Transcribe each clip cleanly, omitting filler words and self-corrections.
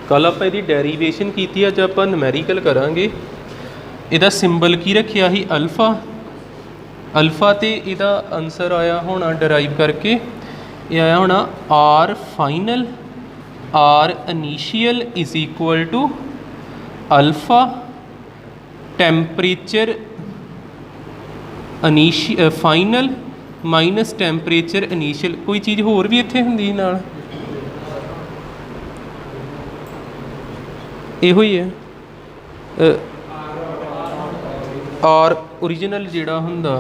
कल आप इहदी डेरीवेशन की, अज आप नमैरिकल करांगे। इहदा सिंबल की रखिया ही अल्फा। अल्फा तो इहदा आंसर आया होना डराइव करके, ये आया होना R final R initial is equal to alpha temperature final minus temperature initial. कोई चीज़ होर भी इत्थे हुंदी नाल, इहो ही है। आर ओरिजिनल जिहड़ा हुंदा,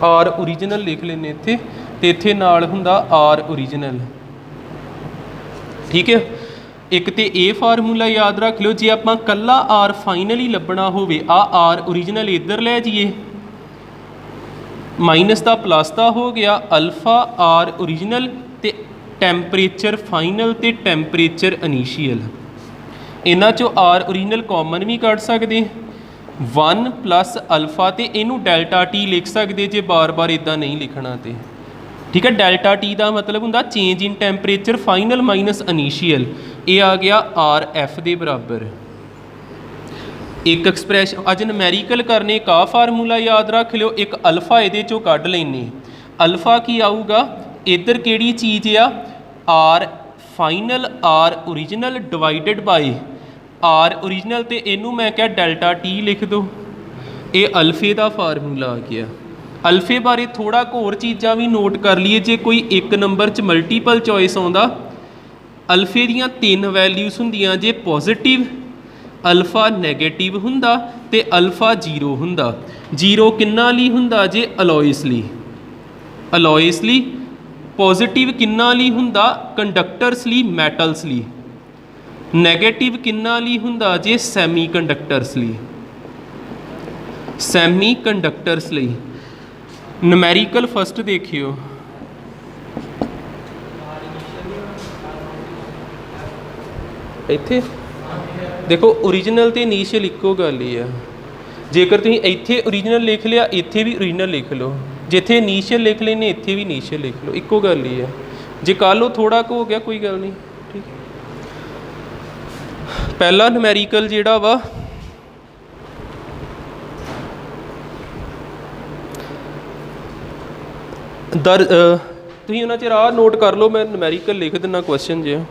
आर ओरिजिनल लिख लेने इत्थे, ते इत्थे नाल हुंदा आर ओरिजिनल। ठीक है, एक तो ये फार्मूला याद रख लो, जे आपां कल्ला आर फाइनल ही लभना होवे, आर ओरिजिनल इधर लै जाइए, माइनस का प्लस का हो गया, अल्फा आर ओरिजिनल ते टैंपरेचर फाइनल ते टैंपरेचर इनीशियल। इन्हां चों आर ओरिजिनल कॉमन भी कढ़ सकते, 1 प्लस अल्फा, तो इनू डेल्टा टी लिख सकते जे बार बार इदा नहीं लिखना तो। ठीक है, डेल्टा टी का मतलब होंदा change in temperature final minus initial. ये आ गया आर एफ के बराबर। एक एक्सप्रैशन अज नमैरिकल करने का फार्मूला याद रख लो, एक अल्फा ये चो कढ़ लेने। अल्फा की आऊगा इधर केड़ी चीज़ आ, R final R original divided by R original, तो इनू मैं क्या डेल्टा टी लिख दो। ये अल्फे का फार्मूला आ गया। अल्फे बारे थोड़ा होर चीज़ां भी नोट कर लीए, जे कोई एक नंबर च मल्टीपल चॉइस आउंदा, अल्फे दियां 3 वैल्यूज़ हुंदियां जे पॉजिटिव, अल्फा नैगेटिव हुंदा ते अल्फा जीरो हुंदा। जीरो किन्ना ली हुंदा जे अलॉयस ली, अलॉयस ली। पॉजिटिव किन्ना ली हुंदा कंडक्टर्स ली, मैटल्स ली। नैगेटिव किन्ना ली हुंदा जे सैमी कंडक्टर्स ली, सैमी कंडक्टर्स ली। नमैरिकल फस्ट देखियो, इत्थे देखो ओरिजिनल तो इनीशियल इक्को गल ही है। जेकर तुसीं इत्थे ओरिजिनल लिख लिया, इत्थे भी ओरिजिनल लिख लो, जिथे इनीशियल लिख लेने इत्थे भी इनीशियल लिख लो, इक्को गल ही है। जे कल थोड़ा को हो गया कोई गल नहीं। ठीक, पहला नमैरिकल जिहड़ा वा दर तुसीं उन्हां चिर नोट कर लो, मैं नमैरिकल लिख दिना क्वेश्चन जे।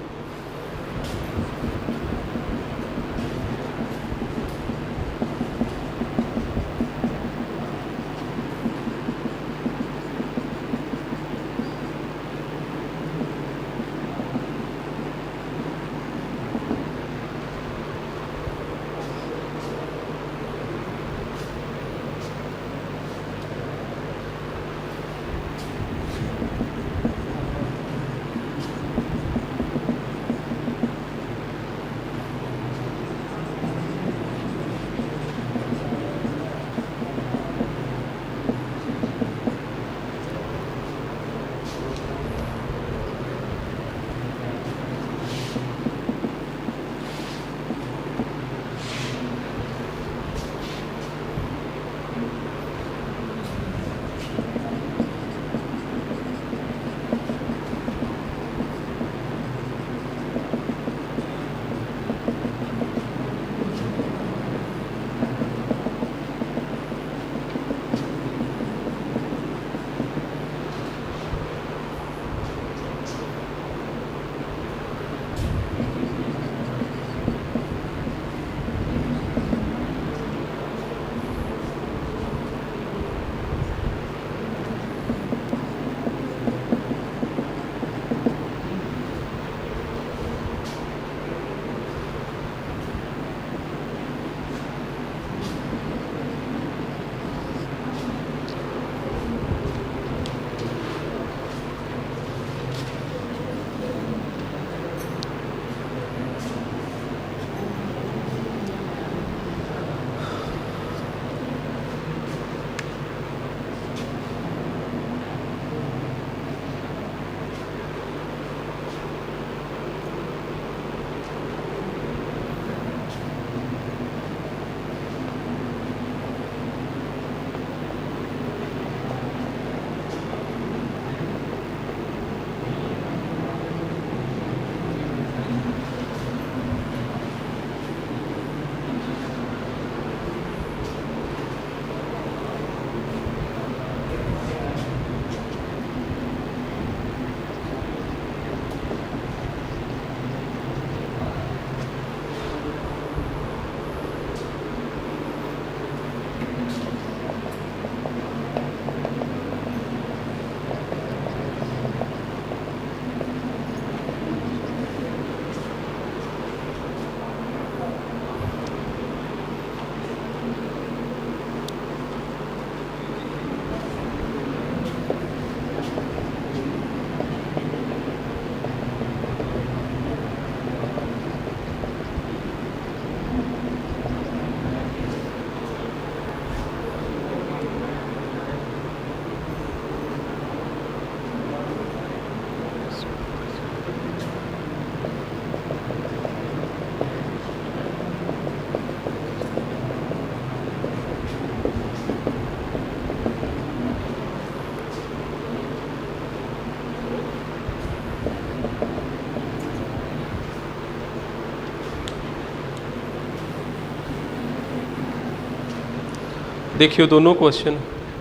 देखियो दोनों क्वेश्चन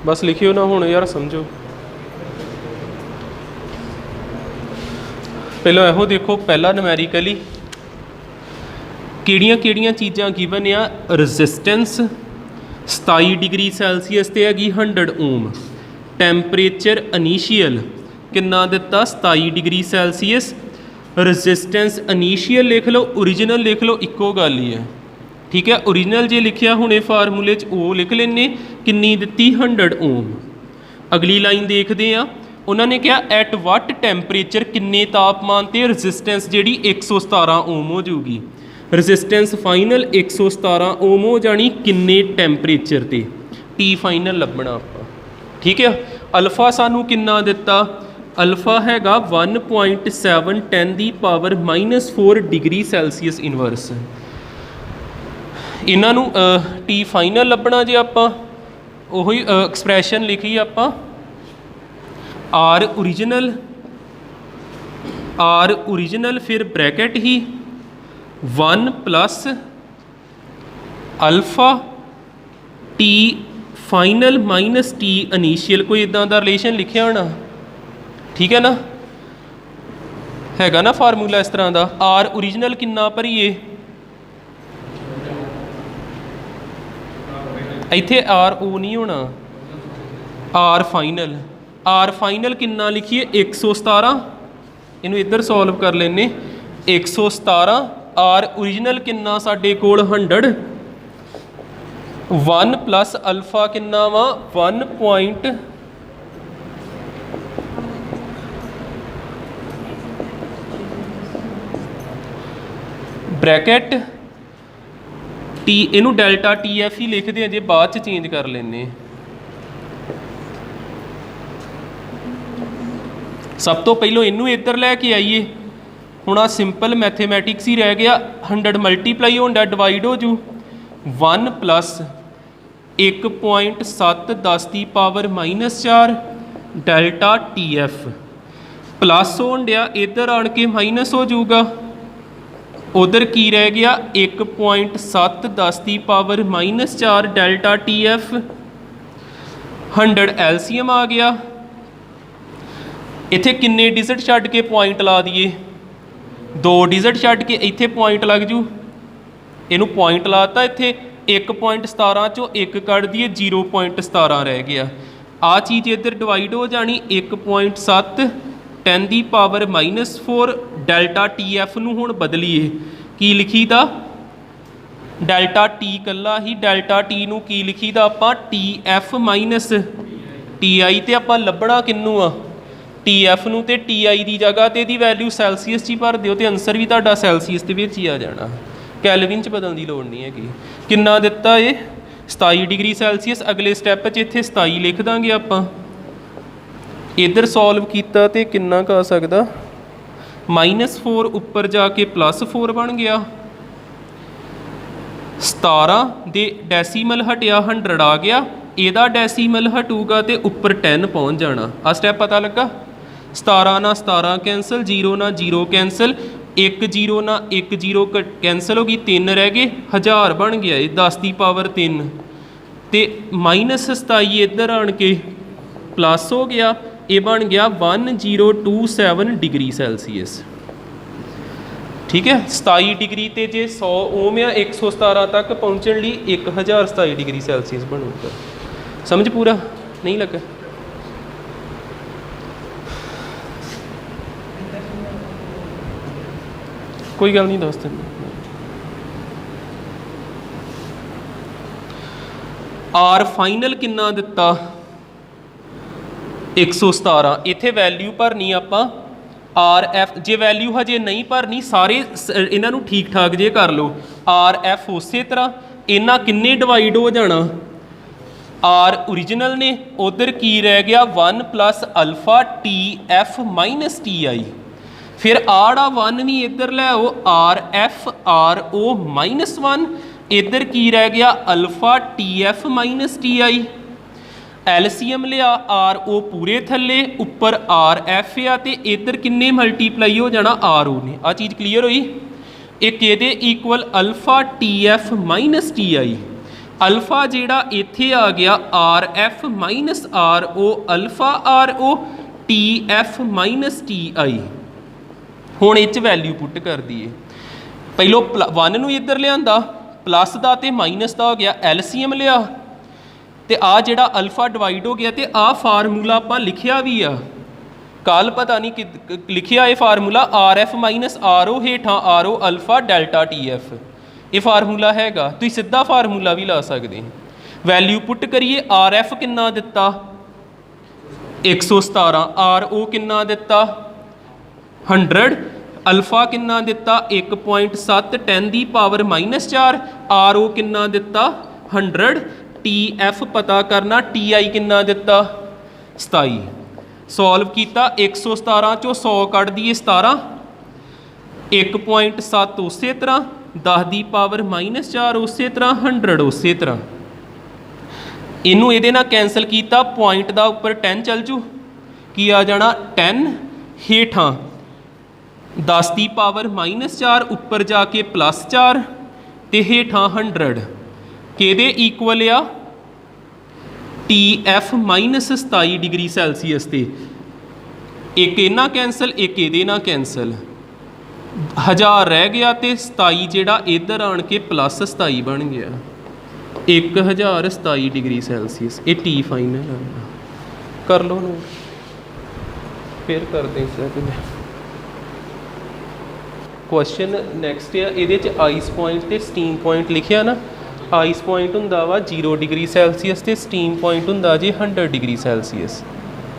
बस लिखियो ना हुण यार समझो। पहले ਇਹੋ देखो पहला नूमैरिकली ਕਿਹੜੀਆਂ चीज़ां गिवन आ रजिस्टेंस 27 डिग्री सैल्सीਅਸ ਤੇ हैगी 100 ओम। टैंपरेचर इनीशियल कितना दिता 27 डिग्री सैल्सीਅਸ। रजिस्टेंस इनीशियल लिख लो, ओरिजिनल लिख लो, इक्को गल ही है। ठीक है, ओरिजिनल जे लिखिया हुणे फार्मूले च वो लिख लेने किन्नी दिती 100 ओम। अगली लाइन देखते हैं, उन्होंने कहा एट वट टैंपरेचर किन्ने तापमान ते रजिस्टेंस जिहड़ी 117 ओम हो जाऊगी। रजिस्टेंस फाइनल 117 ओम हो जानी किन्ने टैंपरेचर ते, टी फाइनल लभना आपां। ठीक है, अल्फा सानू किन्ना दिता, अल्फा हैगा 1.710 दी पावर -4 डिग्री सैल्सीਅਸ इनवर्स। इन्हां नू टी फाइनल लभना जे आपां ओही एक्सप्रैशन लिखी आपां आर ओरिजिनल फिर ब्रैकेट ही 1 plus alpha T final minus T initial, कोई इदां दा रिलेशन लिखिया होना। ठीक है ना, हैगा ना फार्मूला इस तरह का। आर ओरिजिनल किन्ना भरीए, इत्थे आर ओ नहीं होना, आर फाइनल किन्ना लिखिए 117। इनू इधर सॉल्व कर लेने 117। आर ओरिजिनल किन्ना साडे कोल 100। 1 प्लस अल्फा किन्ना वा 1. ब्रैकेट टी, इनू डेल्टा टी एफ ही लिखते हैं जे, बाद चेंज कर लेने। सब तो पहलों इनू इधर लैके आइए। हुण आ सिंपल मैथेमैटिक्स ही रह गया। 100 मल्टीप्लाई होंदा डिवाइड हो जू 1 प्लस 1.710 दी power -4 delta T F plus होन दिया, इधर आन के माइनस हो जाऊगा। उधर की रह गया 1.710 दी power -4 delta T F. 100 LCM आ गया। इत्थे किन्ने डिजिट छड्ड के पॉइंट ला दिए, 2 डिजिट छड्ड के इत्थे पॉइंट लग जू। इनू पॉइंट लाता, इत्थे 1.17 चो 1 कट दिए 0.17 रह गया। आ चीज़ इधर डिवाइड हो जानी 1.710 दी पावर -4 डेल्टा टी एफ नू हुण बदलीए की लिखी दा, डेल्टा टी कला ही डेल्टा टी नू की लिखी दा आपां टी एफ माइनस टी आई। तो आपां लभना किन्नू आ टी एफ नू, ते टी आई की जगह तो यदी वैल्यू सैल्सीਅस च ही भर दिओ, तो आंसर भी तुहाडा सैल्सीਅस दे विच ही आ जाना। कैलविन च बदलने की लोड़ नहीं हैगी। किन्ना दिता है 27 डिग्री सैल्सीਅस। अगले स्टैप च इत्थे 27 लिख दांगे आपां। इधर सॉल्व किया तो किन्ना का आ सकदा, -4 उपर जाके +4 बन गया। 17 दे डेसीमल हटिया 100 आ गया, ਇਹਦਾ डेसीमल हटूगा तो उपर 10 पहुँच जाना। आ स्टैप पता लगा। 17 ना 17 कैंसल, 0 ना 0 कैंसल, 1 0 ना 1 0 कैंसल हो गई, 3 रह गए, 1000 बन गया 10 की पावर 3 तो -27 इधर आन के प्लस हो गया, ये बन गया 1027 डिग्री सैल्सीਅस। ठीक है, 27 डिग्री तो जे 100 ओम या 117 तक पहुँचने लिए 1027 डिग्री सैल्सीਅस बनूगा। समझ पूरा नहीं लगा? कोई गल नहीं दोस्त। आर फाइनल किन्ना दिता 117। इत्थे वैल्यू भरनी आपां आर एफ। जे वैल्यू हजे नहीं भरनी, सारे इन्हां नूं ठीक ठाक जे कर लो। आर एफ उस तरह इन्हां किन्ने डिवाइड हो जाना, आर ओरिजिनल ने, उधर की रह गया 1 plus alpha T F minus T आई। फिर आड़ा 1 भी इधर लै आओ, आर एफ आर ओ -1, इधर की रह गया alpha T F minus T आई। एलसीएम लिया, आर ओ पूरे थले, उपर आर एफ आ, तो इधर किन्ने मल्टीप्लाई हो जाना आर ओ ने। आ चीज़ क्लीयर हुई। एक ये equal alpha T F minus T I, alpha जिहड़ा इत्थे आ गया R F minus R O alpha R O T F minus T I. हुण इह च वैल्यू पुट कर दईए। पहलों 1 नूं इधर लिआंदा, प्लस का तो माइनस का हो गया, एलसीएम लिया तो आ जिहड़ा अल्फा डिवाइड हो गया। तो आ फार्मूला आपां लिखिया भी आ, कल पता नहीं कि लिखिया ये formula R F minus R O हेठां R O alpha delta T F, ये फार्मूला हैगा। तुसीं सीधा फार्मूला भी ला सकते। वैल्यू पुट करिए, आर एफ किन्ना दिता 117, आर ओ किन्ना दिता 100, अल्फा किन्ना दिता 1.7 10 की पावर -4, आर ओ किन्ना दिता 100, टी एफ पता करना, टी आई किन्ना दिता 27। सॉल्व किया 117 चों 100 कट दिए 17, 1.7 उस तरह, 10 की पावर -4 उस तरह, 100 उस तरह। इनू ये कैंसल किया, पॉइंट का उपर 10 चल जू, की आ जाना 10 हेठां 10 की पावर -4 उपर जाके +4 तो हेठां 100 किहदे इक्वल आ टी एफ -27 डिग्री सैल्सीयस से। एक इना कैंसल, एक ये ना कैंसल, 1000 रह गया तो 27 जिहड़ा इधर आन के +27 बन गया, 1027 डिग्री सैल्सीयस। ये टी फाइनल कर लो नोट, फिर कर दें सर। क्वेश्चन नैक्सट है, ये आइस पॉइंट तो स्टीम पॉइंट लिखिया ना। आइस पॉइंट हुंदा वा 0 डिग्री सैल्सीयस तो स्टीम पॉइंट हुंदा जी 100 डिग्री सैल्सीयस।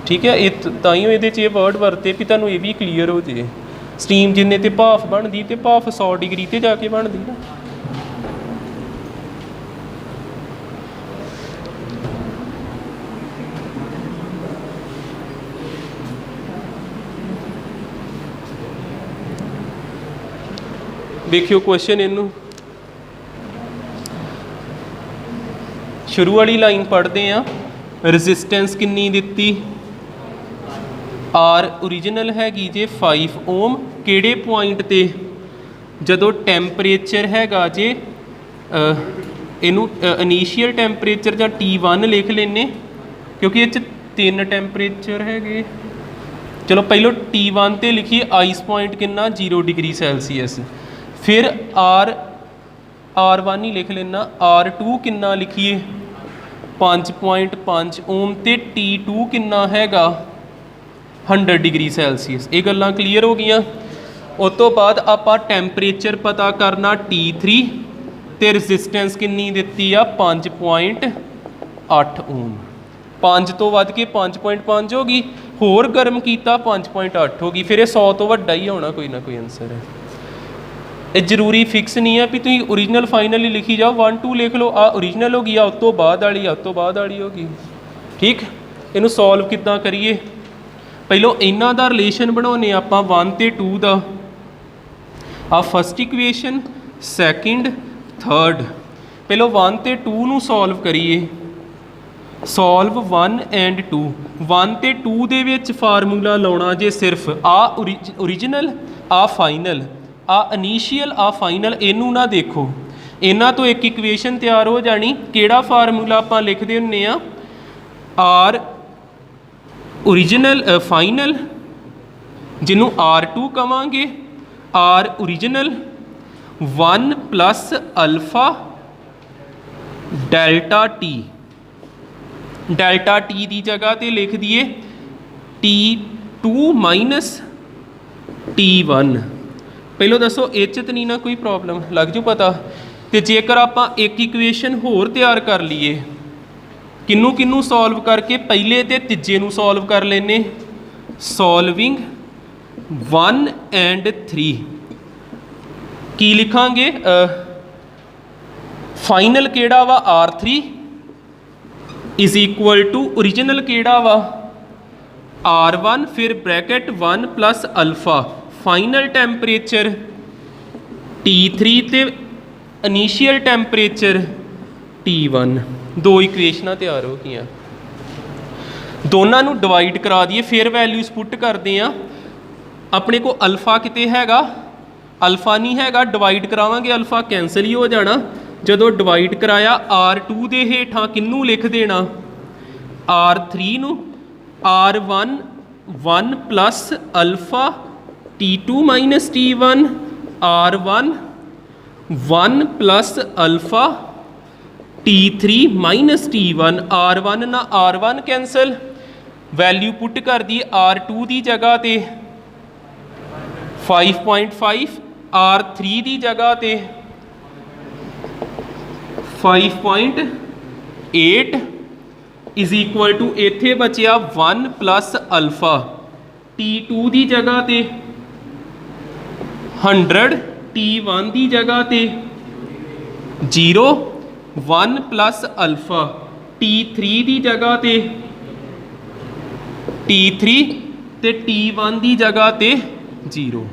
ठीक है, ये ताइयों ये वर्ड वरते भी तुहानूं ये भी क्लीयर हो जाए। स्टीम जिन्ने ते भाफ बनती तो भाफ 100 डिग्री ते जाके बनती ना। देखियो क्वेश्चन इनू शुरू वाली लाइन पढ़ते हैं। रजिस्टेंस कितनी दिती, आर ओरिजिनल हैगी जे 5 ओम, किहड़े पॉइंट ते जदों टैंपरेचर हैगा जे इनू इनीशियल टैंपरेचर जां T1 लिख लेने, क्योंकि ये 3 टैंपरेचर है। चलो पहलों T1 ते लिखिए आइस पॉइंट कितना 0 डिग्री सैल्सीयस, फिर R1 ही लिख लेना, R2 कितना लिखिए 5.5 ओम ते T2 कितना हैगा 100 डिग्री सैल्सीयस। ये गल्लां क्लीयर हो गई। उस तो बाद आपां टैंपरेचर पता करना T3 ते रजिस्टेंस कितनी दिती आ 5.8 ओम। 5 तो वध के 5.5 होगी, होर गर्म किया 5.8 होगी, फिर ये 100 तो वड्डा ही होना कोई ना कोई आंसर है। ये जरूरी फिक्स नहीं है भी तुम ओरिजिनल फाइनल ही लिखी जाओ, 1 2 लिख लो, आ ओरिजिनल होगी, आ उस तो बाद वाली, आ उस तो बाद वाली होगी। ठीक, इनू सॉल्व कितना करिए। पहलों इन्हां दा रिलेशन बनाने आपां 1 ते 2 दा, आ फस्ट इक्वेशन, सैकेंड, थर्ड। पहलों 1 ते 2 नू सॉल्व करिए, सॉल्व 1 एंड 2। 1 ते 2 दे विच फार्मूला लाउणा जे सिर्फ आ ओरिजिनल, आ फाइनल, आ इनीशियल, आ फाइनल। इनू ना देखो, इन्हां तो एक इक्वेशन तैयार हो जानी। किहड़ा फार्मूला आपां लिखदे हुन्ने आ, आर ओरिजिनल फाइनल, जिन्हों R2 कवांगे, R original 1 plus alpha delta T. Delta T की जगह तो लिख दिए T2 माइनस T1। पहलों दसो इच तो नहीं ना कोई प्रॉब्लम, लग जू पता। तो जेकर आपां एक इक्वेशन होर तैयार कर लीए, किनू किनू सॉल्व करके पहले तो तीजे नू सॉल्व कर लेने, सॉल्विंग 1 एंड 3। की लिखांगे फाइनल केड़ा वा R3 is equal to original केड़ा वा R1, फिर bracket 1 plus alpha, final temperature T3 ते इनीशियल टैंपरेचर T1। दो इक्वेशनां तैयार हो गई। दोनों नू डिवाइड करा दिए, फिर वैल्यूज पुट करते हैं। अपने को अल्फा किते हैगा, अल्फा नहीं हैगा, डिवाइड करावांगे अल्फा कैंसल ही हो जाना। ਜਦੋਂ ਡਿਵਾਈਡ ਕਰਾਇਆ R2 ਦੇ ਹੇਠਾਂ ਕਿਹਨੂੰ ਲਿਖ ਦੇਣਾ R3 ਨੂੰ R1 1 plus alpha T2 minus T1 R1 1 plus alpha T3 minus T1 R1 ਨਾ R1 ਕੈਂਸਲ ਵੈਲਿਊ ਪੁੱਟ ਕਰ ਦੀ R2 ਦੀ ਜਗ੍ਹਾ ਤੇ 5.5 R3 ਦੀ ਜਗ੍ਹਾ ਤੇ 5.8 ਇਜ਼ ਇਕੁਅਲ ਟੂ ਇੱਥੇ ਬਚਿਆ 1 ਪਲੱਸ ਅਲਫਾ T2 ਦੀ ਜਗ੍ਹਾ ਤੇ 100 T1 ਦੀ ਜਗ੍ਹਾ ਤੇ 0 1 ਪਲੱਸ ਅਲਫਾ T3 ਦੀ ਜਗ੍ਹਾ ਤੇ T3 ਤੇ T1 ਦੀ ਜਗ੍ਹਾ ਤੇ 0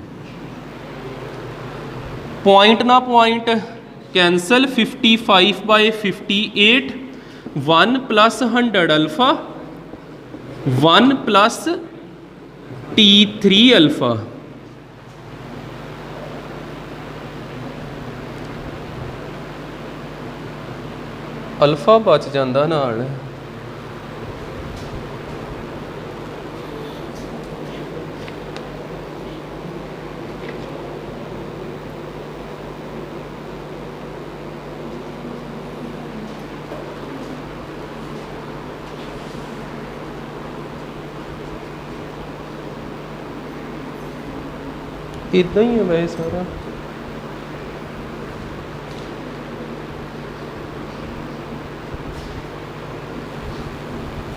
ਪੁਆਇੰਟ ਨਾ point cancel 55 by 58 1 plus 100 alpha 1 plus T3 alpha alpha बच जाता नाल इदा ही है वैसे सारा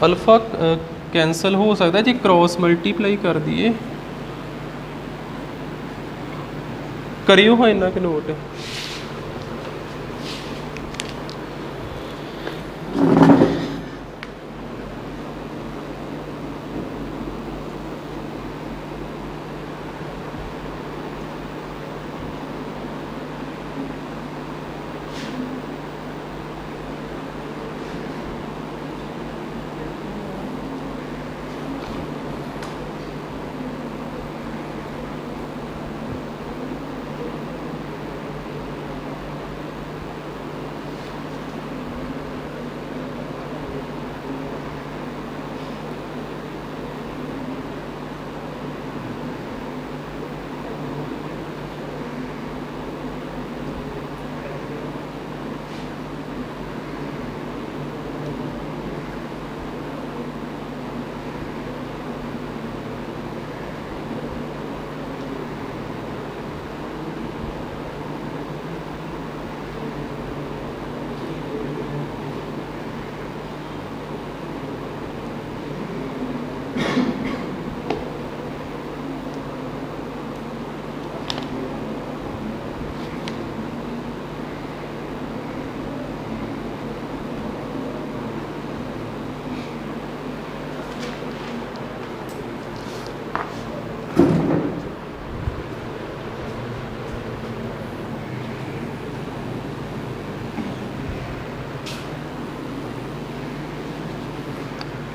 अल्फा कैंसल हो सकता है जी क्रॉस मल्टीप्लाई कर दिए करियो हाँ इन्ना के नोट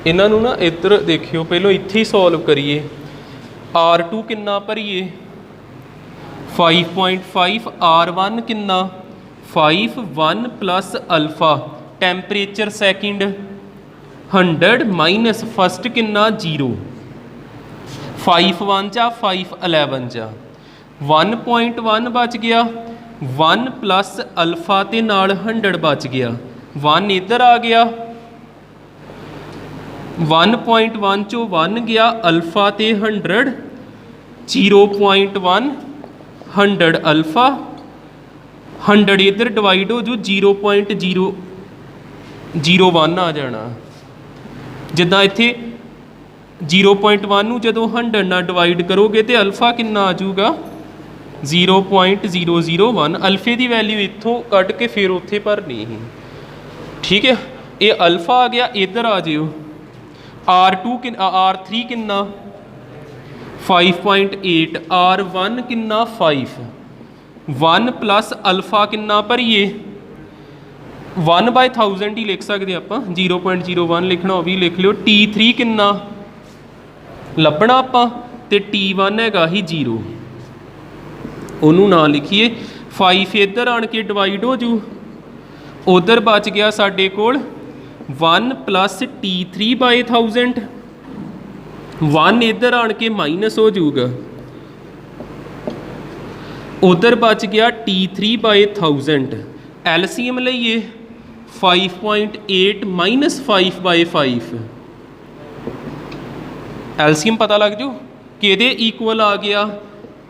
इन्हां नूं ना इधर देखियो पहलों इत्थे ही सॉल्व करिए R2 किन्ना भरीए 5.5 R1 किन्ना 5 1 plus alpha temperature second 100 minus first किन्ना 0 5 1 जा 5 11 जा 1.1 बच गया 1 प्लस अल्फा ते नाल 100 बच गया 1 इधर आ गया 1.1 चो 1 गया अल्फा ते 100 0.1 100 अल्फा 100 इधर डिवाइड हो जो 0.001 आ जाना जिदा इत्थे 0.1 नूं जदों 100 नाल डिवाइड करोगे तो अल्फा कितना आ जाऊगा 0.001 अल्फे की वैल्यू इत्थों कट के फिर उत्थे भरनी ही ठीक है ये अल्फा आ गया इधर आ जियो R2 R3 किन्ना 5.8 R1 किन्ना 5 1 प्लस अल्फा किन्ना भरीए 1 बाय 1000 ही लिख सकते आप 0.01 लिखना भी लिख लियो T3 किन्ना लभना आप तो T1 हैगा ही 0 उन्होंने ना लिखिए 5 इधर आन के डिवाइड हो जू उधर बच गया साडे कोल 1 + T3/1000 1 इधर आन के माइनस हो जाऊगा। उधर बच गया T3/1000 LCM लईए 5.8 - 5/5 LCM पता लग जू कि इक्वल आ गया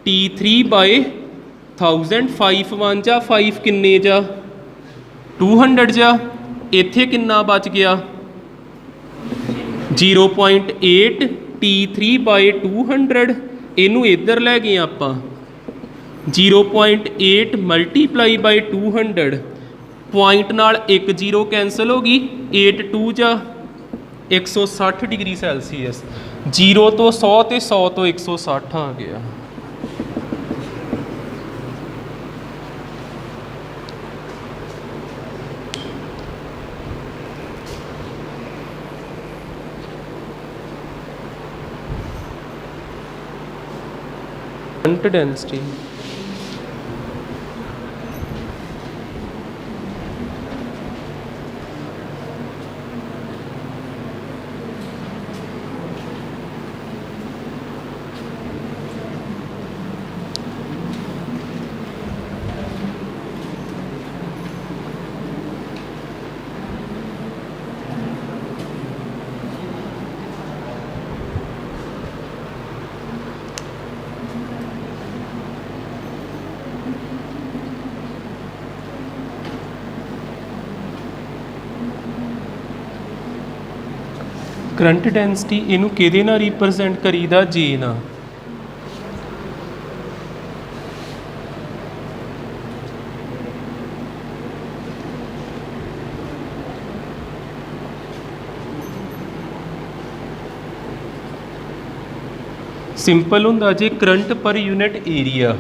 T3/1000 5 1 जा 5 किन्ने जा 200 जा इत्थे किन्ना बच गया 0.8 T3/200 इनू इधर लै गए आपां 0.8 × 200 पॉइंट नाल 1 0 कैंसल हो गई 8 2 जा 160 डिग्री सैल्सीयस 0 तो 100 तो 100 तो 160 आ गया। करंट डेंसिटी करंट डेंसिटी इनू किहदे नाल रिप्रजेंट करीदा जे ना सिंपल हुंदा जे करंट पर यूनिट एरिया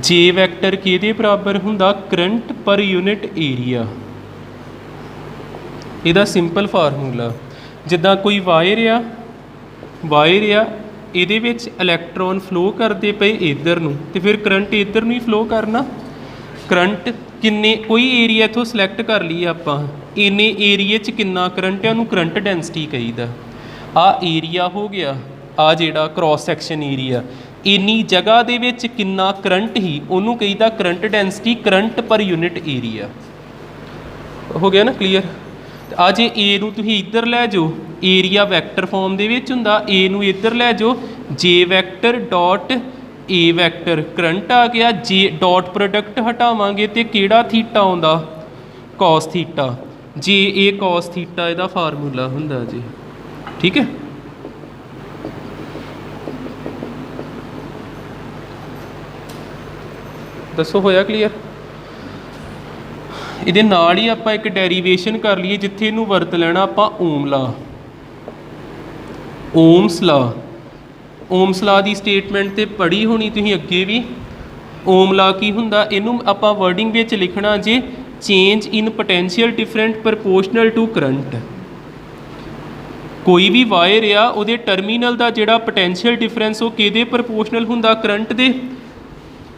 जे वैक्टर किहदे बराबर हुंदा करंट पर यूनिट एरिया इहदा सिंपल फार्मूला जिद्दां कोई वायर आ इहदे विच इलैक्ट्रॉन फ्लो करते पे इधर नूं ते फिर करंट इधर नूं ही फ्लो करना करंट किन्ने कोई एरिया इत्थों सिलैक्ट कर लीए आपां इन्ने एरिए च किन्ना करंट है उन्होंने करंट डेंसिटी कहीदा आ एरिया हो गया आ जिहड़ा क्रॉस सैक्शन एरिया इन्नी जगह दे विच किन्ना करंट ही उन्होंने कहीदा current density current per unit area हो गया ना क्लीयर। अज ए नूं तुसीं इधर लै जाओ एरिया वैक्टर फॉर्म दे विच हुंदा ए नूं इधर लै जाओ जे vector dot A vector current आ गया जे डॉट प्रोडक्ट हटावांगे तो किहड़ा थीटा आउंदा कॉस थीटा जे ए कॉस थीटा इहदा फार्मूला हुंदा जी ठीक है। दसो होया क्लीयर। ਇਹਦੇ ਨਾਲ ਹੀ ਆਪਾਂ ਇੱਕ ਡੈਰੀਵੇਸ਼ਨ ਕਰ ਲਈਏ ਜਿੱਥੇ ਇਹਨੂੰ ਵਰਤ ਲੈਣਾ ਆਪਾਂ ਓਮਸ ਲਾ ਦੀ ਸਟੇਟਮੈਂਟ ਤੇ ਪੜ੍ਹੀ ਹੋਣੀ ਤੁਸੀਂ ਅੱਗੇ ਵੀ। ਓਮ ਲਾ ਕੀ ਹੁੰਦਾ ਇਹਨੂੰ ਆਪਾਂ ਵਰਡਿੰਗ ਵਿੱਚ ਲਿਖਣਾ ਜੇ change in potential different proportional to current. ਕੋਈ ਵੀ ਵਾਇਰ ਆ ਉਹਦੇ ਟਰਮੀਨਲ ਦਾ ਜਿਹੜਾ ਪੋਟੈਂਸ਼ੀਅਲ ਡਿਫਰੈਂਸ ਉਹ ਕਿਹਦੇ ਪ੍ਰਪੋਰਸ਼ਨਲ ਹੁੰਦਾ ਕਰੰਟ ਦੇ।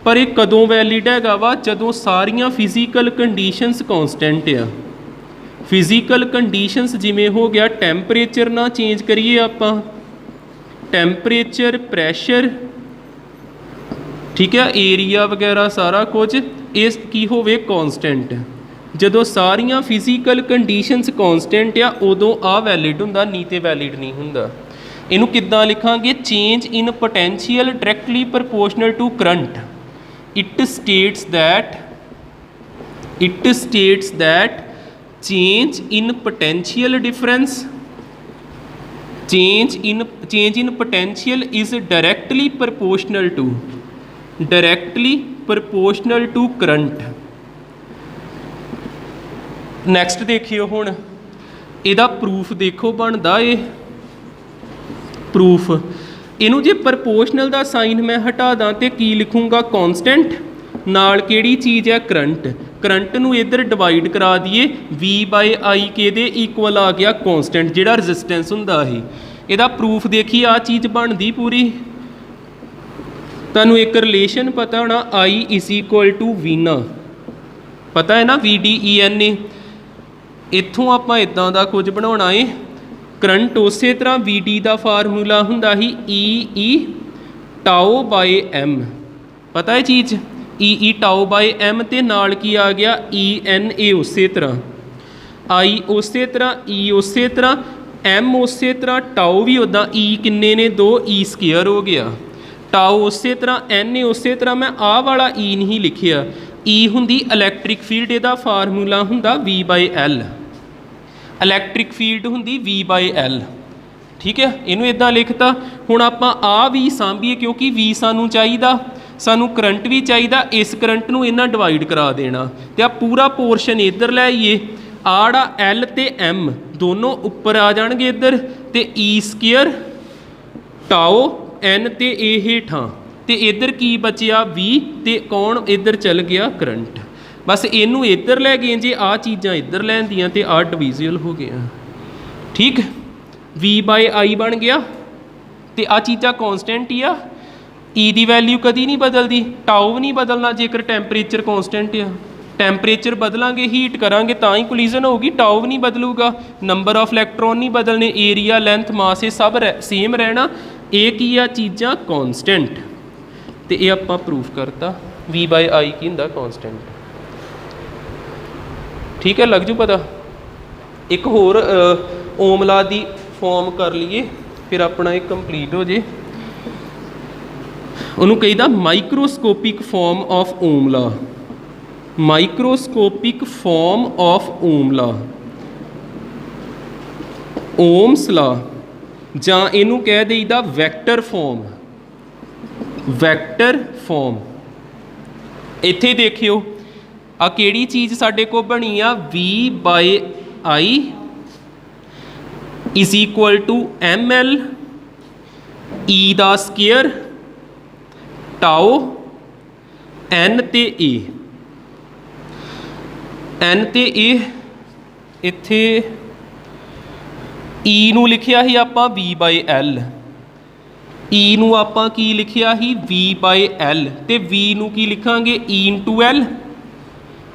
पर यह कदों वैलिड हैगा वा जदों सारियां फिजिकल कंडीशनस कॉन्सटेंट आ। फिजिकल कंडीशनस जिमें हो गया टैंपरेचर ना चेंज करिए आपां टैंपरेचर प्रैशर ठीक है एरिया वगैरह सारा कुछ इस की होवे कॉन्सटेंट। जदों सारियां फिजिकल कंडीशनस कॉन्सटेंट आ उदों आ वैलिड हुंदा नहीं तो वैलिड नहीं हुंदा। इनू किद्दां लिखांगे change in potential directly proportional to current. It states that change in potential difference change in potential is directly proportional to current। Next देखियो हुण इहदा प्रूफ देखो बनदा है प्रूफ इनू जे प्रपोर्शनल का साइन मैं हटा दा तो की लिखूँगा कॉन्सटेंट नाल केड़ी चीज़ है करंट नू इधर डिवाइड करा दिए V/I के इक्वल आ गया कॉन्सटेंट जिहड़ा रजिस्टेंस हुंदा है। इहदा प्रूफ देखिए आ चीज़ बनदी पूरी तुहानू एक रिलेशन पता होना I = V ना पता है ना VDENA। इत्थों आपां इदां दा कुछ बनाउणा है। करंट उस तरह VD का फार्मूला हुंदा ही EE टाओ बाय M, पता है चीज़ EE टाओ बाय M ते नाल की आ गया ENA उस तरह, I उस तरह, E उस तरह, M उस तरह, टाओ भी उदा, E किन्ने ने 2 E स्केयर हो गया, टाओ उस तरह, NA उस तरह। मैं आ वाला E नहीं लिखिया, E हुंदी इलैक्ट्रिक फील्ड, इहदा फार्मूला हुंदा V/L, इलैक्ट्रिक फील्ड हुंदी V/L, ठीक है। इनू इदां लिखता। हुण आपां आ भी सांभीए क्योंकि V सानू चाहिदा, सानू करंट भी चाहिदा, इस करंट नू इन्हां डिवाइड करा देना ते आ पूरा पोर्शन इधर लै आइए। आड़ा L ते M दोनों उपर आ जाणगे इधर, ते E स्केयर टाओ N ते ए हेठां, ते इधर की बचिया V, ते कौन इधर चल गया करंट। बस इनू इधर लै गए जे, आ चीज़ां इधर लैंदियां ते आ डिविजिबल हो गया, ठीक। V/I बन गया, तो आ चीज़ां कॉन्सटेंट ही आ। E की वैल्यू कभी नहीं बदलती, टाओ भी नहीं बदलना जेकर टैंपरेचर कॉन्सटेंट आ। टैंपरेचर बदलांगे, हीट करांगे तो ही कोलिजन होगी, टाओ भी नहीं बदलूगा, नंबर ऑफ इलैक्ट्रॉन नहीं बदलने, एरिया लेंथ मास ये सब सेम रहना। ये की आ चीज़ां कॉन्सटेंट, तो ये आपां प्रूफ करता V/I की हुंदा कॉन्सटेंट, ठीक है। लग जू पता। एक होर ओम ला दी फॉर्म कर लीए, फिर अपना एक कंप्लीट हो जे। उन्होंने कहीदा microscopic form of Ohm law, microscopic form of Ohm law, Ohm's law, जां इनू कह देईदा वैक्टर फॉर्म, वैक्टर फॉर्म। इत्थे देखियो आ केड़ी चीज़ साडे को बनी आ, V/I is equal to ML E दा स्केयर टाओ N ते A, N ते A। इत्थे E नू लिखिया ही आपां V/L, E नू आपां की लिखिया ही V/L, ते V नू की लिखांगे E/L।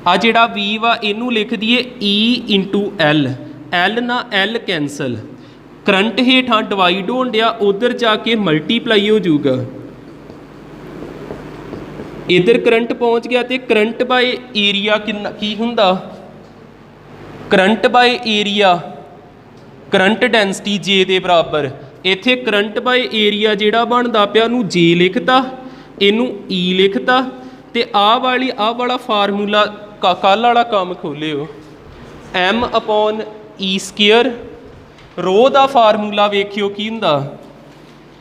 आ जिहड़ा V वा इनू लिख दिए E/L, L ना L कैंसल, करंट हेठां डिवाइड होण दिया, उधर जाके मल्टीप्लाई हो जाऊगा, इधर करंट पहुँच गया, तो करंट बाय एरिया कितना की हुंदा, current by area, current density J के बराबर। इत्थे करंट बाय एरिया जिहड़ा बनदा पिया नू J लिखता, इनू E लिखता, ते आ वाला फार्मूला कल वाला काम खोलियो, M/E स्केयर। रो का फार्मूला वेखियो की हुंदा,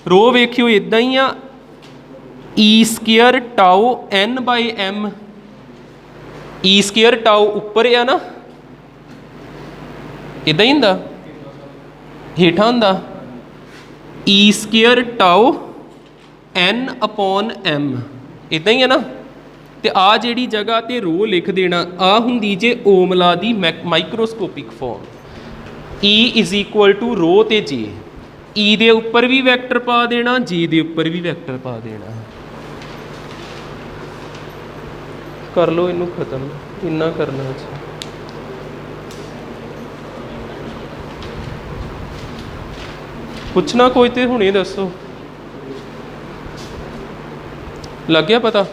रो वेखियो इदां ही आ, E square tau N/M, E square tau उपर आ ना, इदां ही हुंदा, हेठां हुंदा E स्केयर टाओ N/M, इदां ही है ना। तो आ जिहड़ी जगह ते रो लिख देना, आ हुंदी जे ओम ला दी microscopic form, E is equal to rho ते J। E दे उपर भी वैक्टर पा देना, J दे उपर भी वैक्टर पा देना। कर लो इनू खत्म, इन्ना करना अच्छा। पुछना कोई तो हुणे दसो, लग गया पता।